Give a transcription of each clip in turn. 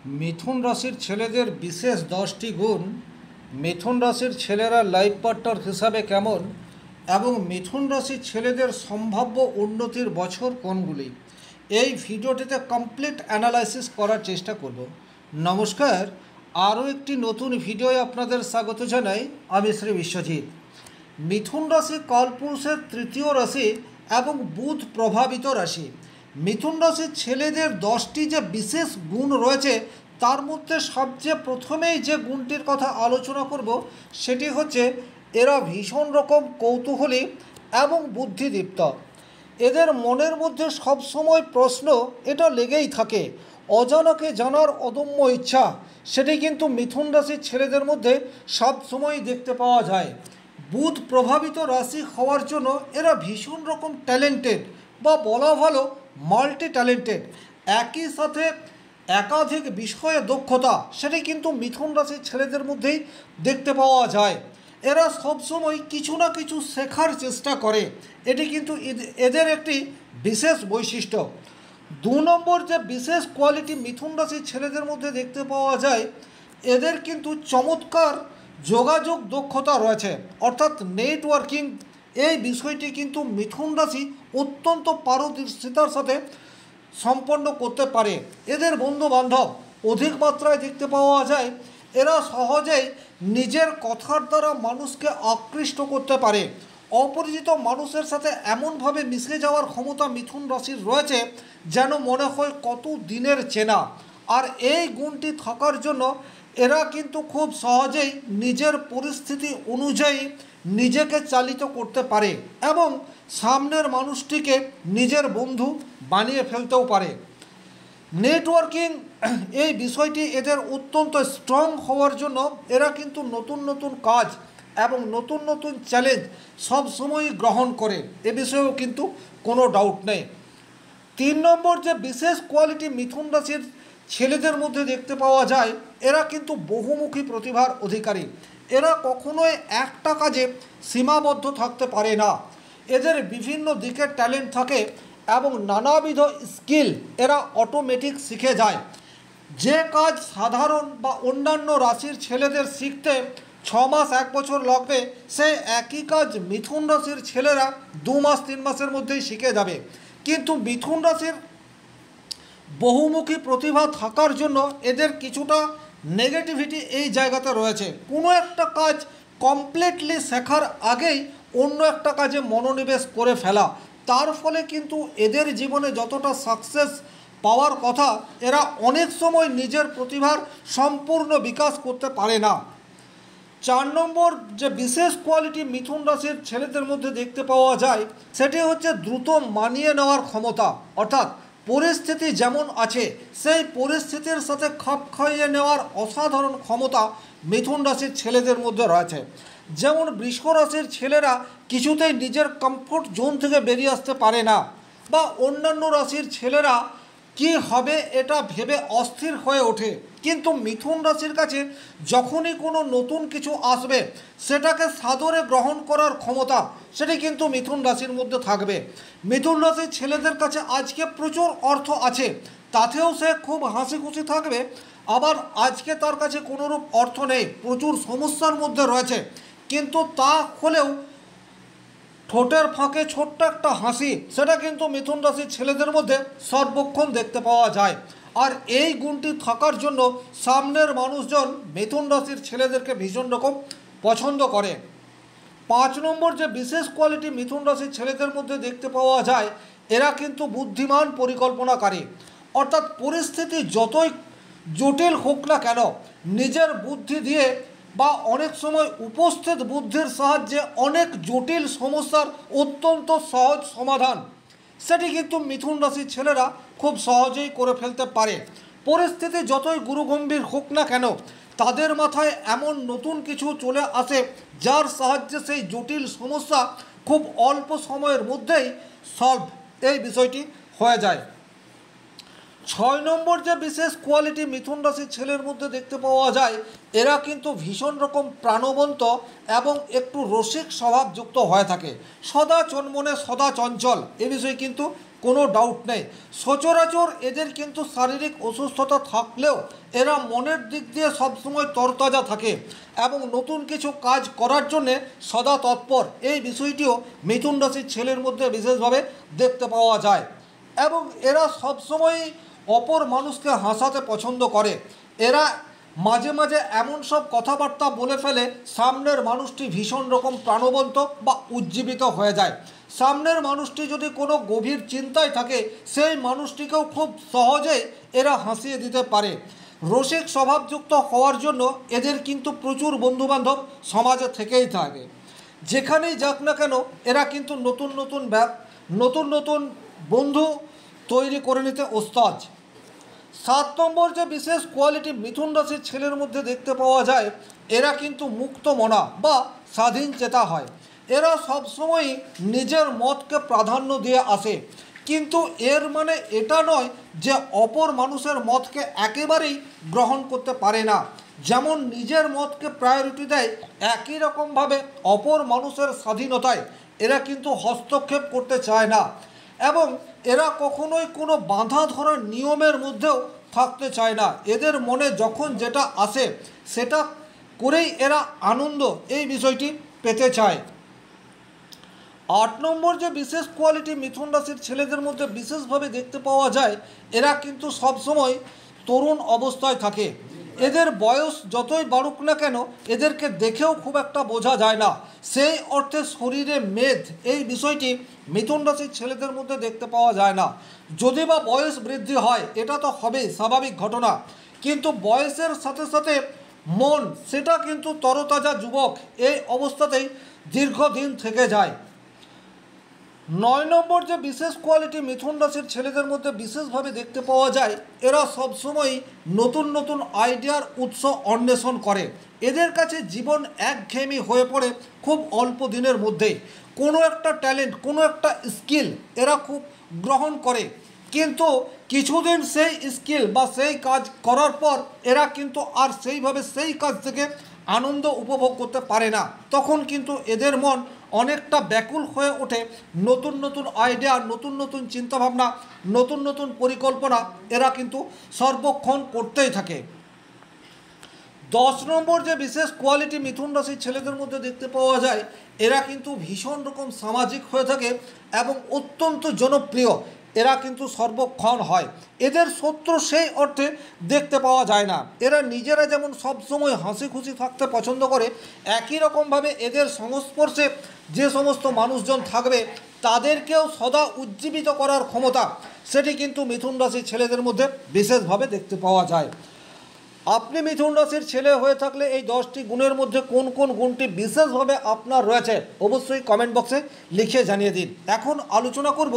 মিথুন রাশির ছেলেদের বিশেষ 10টি গুণ, মিথুন রাশির ছেলেরা লাইফ পার্টনার হিসাবে কেমন এবং মিথুন রাশির ছেলেদের সম্ভাব্য উন্নতির বছর কোনগুলি, এই ভিডিওটিতে কমপ্লিট অ্যানালাইসিস করার চেষ্টা করব। নমস্কার, আরও একটি নতুন ভিডিওয় আপনাদের স্বাগত জানাই। আমি শ্রী বিশ্বজিৎ। মিথুন রাশি কালপুরুষের তৃতীয় রাশি এবং বুধ প্রভাবিত রাশি। মিথুন রাশির ছেলেদের 10টি যে বিশেষ গুণ রয়েছে, তার মধ্যে সবচেয়ে প্রথমেই যে গুণটির কথা আলোচনা করব সেটি হচ্ছে এরা ভীষণ রকম কৌতূহলী এবং বুদ্ধিদীপ্ত। এদের মনের মধ্যে সবসময় প্রশ্ন এটা লেগেই থাকে, অজানাকে জানার অদম্য ইচ্ছা, সেটি কিন্তু মিথুন রাশির ছেলেদের মধ্যে সবসময়ই দেখতে পাওয়া যায়। বুধ প্রভাবিত রাশি হওয়ার জন্য এরা ভীষণ রকম ট্যালেন্টেড, বা বলা ভালো মাল্টি ট্যালেন্টেড। একই সাথে একাধিক বিষয়ে দক্ষতা, সেটি কিন্তু মিথুন রাশির ছেলেদের মধ্যেই দেখতে পাওয়া যায়। এরা সবসময় কিছু না কিছু শেখার চেষ্টা করে, এটি কিন্তু এদের একটি বিশেষ বৈশিষ্ট্য। 2 নম্বর যে বিশেষ কোয়ালিটি মিথুন রাশির ছেলেদের মধ্যে দেখতে পাওয়া যায়, এদের কিন্তু চমৎকার যোগাযোগ দক্ষতা রয়েছে, অর্থাৎ নেটওয়ার্কিং। এই বিষয়টি কিন্তু মিথুন রাশি অত্যন্ত পারদর্শিতার সাথে সম্পন্ন করতে পারে। এদের বন্ধুবান্ধব অধিক মাত্রায় দেখতে পাওয়া যায়। এরা সহজেই নিজের কথার দ্বারা মানুষকে আকৃষ্ট করতে পারে। অপরিচিত মানুষের সাথে এমনভাবে মিশে যাওয়ার ক্ষমতা মিথুন রাশির রয়েছে যেন মনে হয় কত দিনের চেনা। আর এই গুণটি থাকার জন্য এরা কিন্তু খুব সহজেই নিজের পরিস্থিতি অনুযায়ী নিজেকে চালিত করতে পারে এবং সামনের মানুষটিকে নিজের বন্ধু বানিয়ে ফেলতেও পারে। নেটওয়ার্কিং এই বিষয়টি এদের অত্যন্ত স্ট্রং হওয়ার জন্য এরা কিন্তু নতুন নতুন কাজ এবং নতুন নতুন চ্যালেঞ্জ সব সময়ই গ্রহণ করে, এ বিষয়েও কিন্তু কোনো ডাউট নেই। 3 নম্বর যে বিশেষ কোয়ালিটি মিথুন রাশির ছেলেদের মধ্যে দেখতে পাওয়া যায়, এরা কিন্তু বহুমুখী প্রতিভার অধিকারী। এরা কখনোই একটা কাজে সীমাবদ্ধ থাকতে পারে না। এদের বিভিন্ন দিকের ট্যালেন্ট থাকে এবং নানাবিধ স্কিল এরা অটোমেটিক শিখে যায়। যে কাজ সাধারণ বা অন্যান্য রাশির ছেলেদের শিখতে 6 মাস 1 বছর লাগবে, সে একই কাজ মিথুন রাশির ছেলেরা 2 মাস 3 মাসের মধ্যেই শিখে যাবে। কিন্তু মিথুন রাশির বহুমুখী প্রতিভা থাকার জন্য এদের কিছুটা নেগেটিভিটি এই জায়গাতে রয়েছে। কোনো একটা কাজ কমপ্লিটলি শেখার আগেই অন্য একটা কাজে মনোনিবেশ করে ফেলা, তার ফলে কিন্তু এদের জীবনে যতটা সাকসেস পাওয়ার কথা, এরা অনেক সময় নিজের প্রতিভার সম্পূর্ণ বিকাশ করতে পারে না। 4 নম্বর যে বিশেষ কোয়ালিটি মিথুন রাশির ছেলেদের মধ্যে দেখতে পাওয়া যায়, সেটি হচ্ছে দ্রুত মানিয়ে নেওয়ার ক্ষমতা। অর্থাৎ পরিস্থিতি যেমন আছে সেই পরিস্থিতির সাথে খাপ খাইয়ে নেওয়ার অসাধারণ ক্ষমতা মিথুন রাশির ছেলেদের মধ্যে রয়েছে। যেমন বৃষ রাশির ছেলেরা কিছুতেই নিজের কমফোর্ট জোন থেকে বেরিয়ে আসতে পারে না, বা অন্যান্য রাশির ছেলেরা কি হবে এটা ভেবে অস্থির হয়ে ওঠে। কিন্তু মিথুন রাশির কাছে যখনই কোনো নতুন কিছু আসবে, সেটাকে সাদরে গ্রহণ করার ক্ষমতা সেটি কিন্তু মিথুন রাশির মধ্যে থাকবে। মিথুন রাশির ছেলেদের কাছে আজকে প্রচুর অর্থ আছে, তাতেও সে খুব হাসি খুশি থাকবে। আবার আজকে তার কাছে কোনোরূপ অর্থ নেই, প্রচুর সমস্যার মধ্যে রয়েছে, কিন্তু তা হলেও ঠোঁটের ফাঁকে ছোট্ট একটা হাসি, সেটা কিন্তু মিথুন রাশির ছেলেদের মধ্যে সর্বক্ষণ দেখতে পাওয়া যায়। আর এই গুণটি থাকার জন্য সামনের মানুষজন মিথুন রাশির ছেলেদেরকে ভীষণ রকম পছন্দ করে। 5 নম্বর যে বিশেষ কোয়ালিটি মিথুন রাশির ছেলেদের মধ্যে দেখতে পাওয়া যায়, এরা কিন্তু বুদ্ধিমান পরিকল্পনাকারী। অর্থাৎ পরিস্থিতি যতই জটিল হোক না কেন, নিজের বুদ্ধি দিয়ে বা অনেক সময় উপস্থিত বুদ্ধির সাহায্যে অনেক জটিল সমস্যার অত্যন্ত সহজ সমাধান সেটি কিন্তু মিথুন রাশির ছেলেরা খুব সহজেই করে ফেলতে পারে। পরিস্থিতি যতই গুরুগম্ভীর হোক না কেন, তাদের মাথায় এমন নতুন কিছু চলে আসে যার সাহায্যে সেই জটিল সমস্যা খুব অল্প সময়ের মধ্যেই সলভ এই বিষয়টি হয়ে যায়। 6 নম্বর যে বিশেষ কোয়ালিটি মিথুন রাশির ছেলের মধ্যে দেখতে পাওয়া যায়, এরা কিন্তু ভীষণ রকম প্রাণবন্ত এবং একটু রসিক স্বভাবযুক্ত হয়ে থাকে। সদা চনমনে সদা চঞ্চল, এ বিষয়ে কিন্তু কোনো ডাউট নেই। সচরাচর এদের কিন্তু শারীরিক অসুস্থতা থাকলেও এরা মনের দিক দিয়ে সবসময় তরতাজা থাকে এবং নতুন কিছু কাজ করার জন্যে সদা তৎপর, এই বিষয়টিও মিথুন রাশির ছেলের মধ্যে বিশেষভাবে দেখতে পাওয়া যায়। এবং এরা সবসময়ই অপর মানুষকে হাসাতে পছন্দ করে। এরা মাঝে মাঝে এমন সব কথাবার্তা বলে ফেলে সামনের মানুষটি ভীষণ রকম প্রাণবন্ত বা উজ্জীবিত হয়ে যায়। সামনের মানুষটি যদি কোনো গভীর চিন্তায় থাকে সেই মানুষটিকেও খুব সহজেই এরা হাসিয়ে দিতে পারে। রসিক স্বভাবযুক্ত হওয়ার জন্য এদের কিন্তু প্রচুর বন্ধুবান্ধব সমাজে থেকেই থাকে। যেখানেই যাক না কেন এরা কিন্তু নতুন নতুন বন্ধু তৈরি করে নিতে ওস্তাদ। 7 নম্বর যে বিশেষ কোয়ালিটি মিথুন রাশির ছেলের মধ্যে দেখতে পাওয়া যায়, এরা কিন্তু মুক্ত মনা বা স্বাধীন চেতা হয়। এরা সবসময়ই নিজের মতকে প্রাধান্য দিয়ে আসে, কিন্তু এর মানে এটা নয় যে অপর মানুষের মতকে একেবারেই গ্রহণ করতে পারে না। যেমন নিজের মতকে প্রায়োরিটি দেয়, একই রকমভাবে অপর মানুষের স্বাধীনতায় এরা কিন্তু হস্তক্ষেপ করতে চায় না। এবং এরা কখনোই কোনো বাঁধা ধরার নিয়মের মধ্যেও থাকতে চায় না। এদের মনে যখন যেটা আসে সেটা করেই এরা আনন্দ এই বিষয়টি পেতে চায়। 8 নম্বর যে বিশেষ কোয়ালিটি মিথুন রাশির ছেলেদের মধ্যে বিশেষভাবে দেখতে পাওয়া যায়, এরা কিন্তু সবসময় তরুণ অবস্থায় থাকে। এদের বয়স যতই বাড়ুক না কেন এদেরকে দেখেও খুব একটা বোঝা যায় না। সেই অর্থে শরীরে মেদ এই বিষয়টি মিথুন রাশির ছেলেদের মধ্যে দেখতে পাওয়া যায় না। যদি বা বয়স বৃদ্ধি হয় এটা তো হবেই, স্বাভাবিক ঘটনা, কিন্তু বয়সের সাথে সাথে মন সেটা কিন্তু তরতাজা যুবক এই অবস্থাতেই দীর্ঘদিন থেকে যায়। 9 নম্বর যে বিশেষ কোয়ালিটি মিথুন রাশির ছেলেদের মধ্যে বিশেষভাবে দেখতে পাওয়া যায়, এরা সবসময়ই নতুন নতুন আইডিয়ার উৎস অন্বেষণ করে। এদের কাছে জীবন একঘেয়েমি হয়ে পড়ে খুব অল্প দিনের মধ্যেই। কোনো একটা ট্যালেন্ট, কোনো একটা স্কিল এরা খুব গ্রহণ করে, কিন্তু কিছুদিন সেই স্কিল বা সেই কাজ করার পর এরা কিন্তু আর সেইভাবে সেই কাজ থেকে আনন্দ উপভোগ করতে পারে না। তখন কিন্তু এদের মন অনেকটা ব্যাকুল হয়ে ওঠে। নতুন নতুন আইডিয়া, নতুন নতুন চিন্তাভাবনা, নতুন নতুন পরিকল্পনা এরা কিন্তু সর্বক্ষণ করতেই থাকে। 10 নম্বর যে বিশেষ কোয়ালিটি মিথুন রাশির ছেলেদের মধ্যে দেখতে পাওয়া যায়, এরা কিন্তু ভীষণ রকম সামাজিক হয়ে থাকে এবং অত্যন্ত জনপ্রিয় এরা কিন্তু সর্বক্ষণ হয়। এদের শত্রু সেই অর্থে দেখতে পাওয়া যায় না। এরা নিজেরা যেমন সবসময় হাসি খুশি থাকতে পছন্দ করে, একই রকমভাবে এদের সংস্পর্শে যে সমস্ত মানুষজন থাকবে তাদেরকেও সদা উজ্জীবিত করার ক্ষমতা সেটি কিন্তু মিথুন রাশির ছেলেদের মধ্যে বিশেষভাবে দেখতে পাওয়া যায়। আপনি মিথুন রাশির ছেলে হয়ে থাকলে এই 10টি গুণের মধ্যে কোন কোন গুণটি বিশেষভাবে আপনার রয়েছে অবশ্যই কমেন্ট বক্সে লিখে জানিয়ে দিন। এখন আলোচনা করব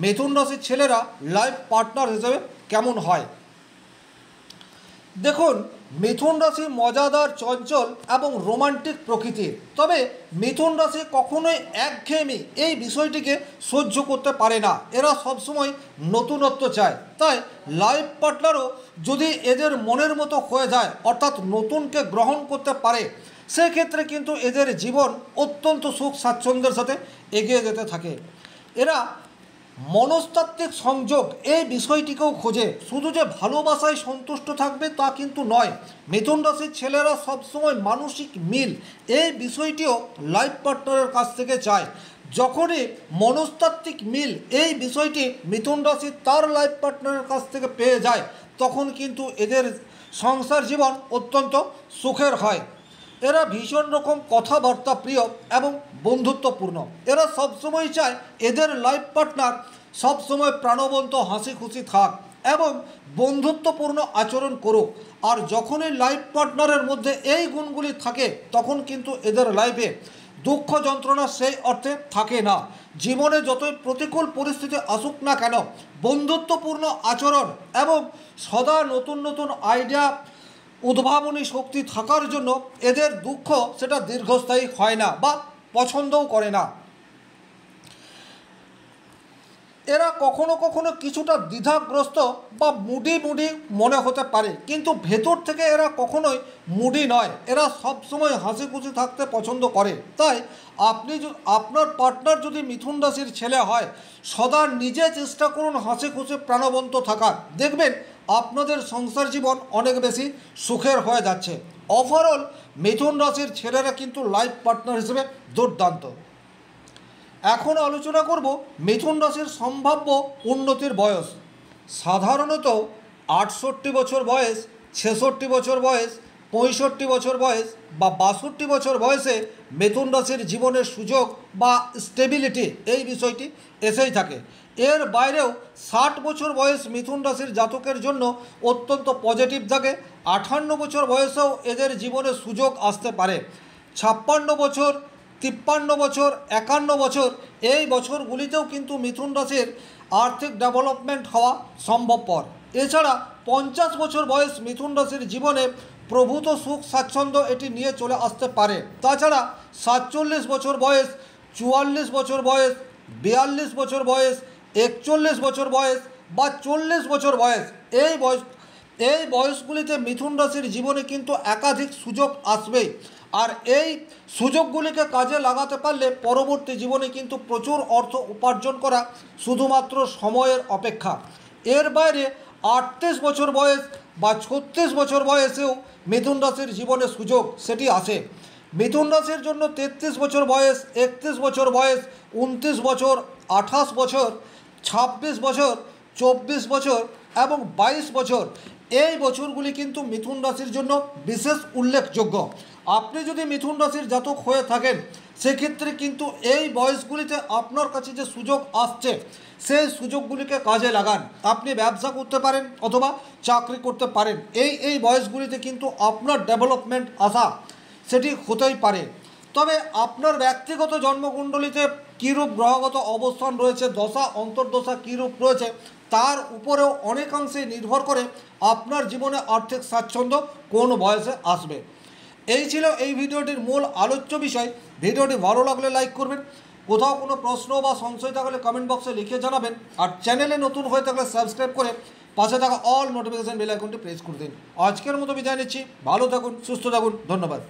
মিথুন রাশির ছেলেরা লাইফ পার্টনার হিসেবে কেমন হয়। দেখুন, মিথুন রাশি মজাদার, চঞ্চল এবং রোমান্টিক প্রকৃতির। তবে মিথুন রাশি কখনোই একঘেয়েমি এই বিষয়টিকে সহ্য করতে পারে না। এরা সবসময় নতুনত্ব চায়। তাই লাইফ পার্টনারও যদি এদের মনের মতো হয়ে যায়, অর্থাৎ নতুনকে গ্রহণ করতে পারে, সেক্ষেত্রে কিন্তু এদের জীবন অত্যন্ত সুখ স্বাচ্ছন্দ্যের সাথে এগিয়ে যেতে থাকে। এরা মনস্তাত্ত্বিক সংযোগ এই বিষয়টিকেও খোঁজে। শুধু যে ভালোবাসায় সন্তুষ্ট থাকবে তা কিন্তু নয়। মিথুন রাশির ছেলেরা সবসময় মানসিক মিল এই বিষয়টিও লাইফ পার্টনারের কাছ থেকে চায়। যখনই মনস্তাত্ত্বিক মিল এই বিষয়টি মিথুন রাশি তার লাইফ পার্টনারের কাছ থেকে পেয়ে যায়, তখন কিন্তু এদের সংসার জীবন অত্যন্ত সুখের হয়। এরা ভীষণ রকম কথাবার্তা প্রিয় এবং বন্ধুত্বপূর্ণ। এরা সবসময় চায় এদের লাইফ পার্টনার সবসময় প্রাণবন্ত, হাসি খুশি থাক এবং বন্ধুত্বপূর্ণ আচরণ করুক। আর যখনই লাইফ পার্টনারের মধ্যে এই গুণগুলি থাকে তখন কিন্তু এদের লাইফে দুঃখ যন্ত্রণা সেই অর্থে থাকে না। জীবনে যতই প্রতিকূল পরিস্থিতি আসুক না কেন, বন্ধুত্বপূর্ণ আচরণ এবং সদা নতুন নতুন আইডিয়া, উদ্ভাবনী শক্তি থাকার জন্য এদের দুঃখ সেটা দীর্ঘস্থায়ী হয় না বা পছন্দও করে না। এরা কখনো কখনো কিছুটা দ্বিধাগ্রস্ত বা মুডি মনে হতে পারে, কিন্তু ভেতর থেকে এরা কখনোই মুডি নয়। এরা সবসময় হাসি খুশি থাকতে পছন্দ করে। তাই আপনি আপনার পার্টনার যদি মিথুন রাশির ছেলে হয়, সদা নিজে চেষ্টা করুন হাসি খুশি প্রাণবন্ত থাকার। দেখবেন আপনাদের সংসার জীবন অনেক বেশি সুখের হয়ে যাচ্ছে। ওভারঅল মিথুন রাশির ছেলেরা কিন্তু লাইফ পার্টনার হিসেবে দুর্দান্ত। এখন আলোচনা করব মিথুন রাশির সম্ভাব্য উন্নতির বয়স। সাধারণত 68 বছর বয়স, 66 বছর বয়স, 65 বছর বয়স বা 62 বছর বয়সে মিথুন রাশির জীবনের সুযোগ বা স্টেবিলিটি এই বিষয়টি এসেই থাকে। এর বাইরেও 60 বছর বয়স মিথুন রাশির জাতকের জন্য অত্যন্ত পজিটিভ থাকে। 58 বছর বয়সেও এদের জীবনে সুযোগ আসতে পারে। 56 বছর, 53 বছর, 51 বছর এই বছরগুলিতেও কিন্তু মিথুন রাশির আর্থিক ডেভেলপমেন্ট হওয়া সম্ভবপর। এছাড়া 50 বছর বয়স মিথুন রাশির জীবনে প্রভূত সুখ স্বাচ্ছন্দ্য এটি নিয়ে চলে আসতে পারে। তাছাড়া 47 বছর বয়স, 44 বছর বয়স, 42 বছর বয়স, 41 বছর বয়স বা 40 বছর বয়স এই বয়সগুলিতে মিথুন রাশির জীবনে কিন্তু একাধিক সুযোগ আসবেই। আর এই সুযোগগুলিকে কাজে লাগাতে পারলে পরবর্তী জীবনে কিন্তু প্রচুর অর্থ উপার্জন করা শুধুমাত্র সময়ের অপেক্ষা। এর বাইরে 38 বছর বয়স বা 36 বছর বয়সেও মিথুন রাশির জীবনে সুযোগ সেটি আসে। মিথুন রাশির জন্য 33 বছর বয়স, 31 বছর বয়স, 29 বছর, 28 বছর, 26 বছর, 24 বছর এবং 22 বছর এই বছরগুলি কিন্তু মিথুন রাশির জন্য বিশেষ উল্লেখযোগ্য। আপনি যদি মিথুন রাশির জাতক হয়ে থাকেন, সেক্ষেত্রে কিন্তু এই বয়সগুলিতে আপনার কাছে যে সুযোগ আসছে সেই সুযোগগুলিকে কাজে লাগান। আপনি ব্যবসা করতে পারেন অথবা চাকরি করতে পারেন। এই বয়সগুলিতে কিন্তু আপনার ডেভেলপমেন্ট আসা সেটি হতেই পারে। তবে আপনার ব্যক্তিগত জন্মকুণ্ডলিতে কীরূপ গ্রহগত অবস্থান রয়েছে, দশা অন্তর্দশা কীরূপ রয়েছে, তার উপরেও অনেকাংশেই নির্ভর করে আপনার জীবনে আর্থিক স্বাচ্ছন্দ্য কোন বয়সে আসবে। এই ছিল এই ভিডিওটির মূল আলোচ্য বিষয়। ভিডিওটি ভালো লাগলে লাইক করবেন, কোথাও কোনো প্রশ্ন বা সংশয় থাকলে কমেন্ট বক্সে লিখে জানাবেন, আর চ্যানেলে নতুন হয়ে থাকলে সাবস্ক্রাইব করে পাশে থাকা অল নোটিফিকেশন বেল আইকনটি প্রেস করে দিন। আজকের মতো বিদায় নিচ্ছি। ভালো থাকুন, সুস্থ থাকুন, ধন্যবাদ।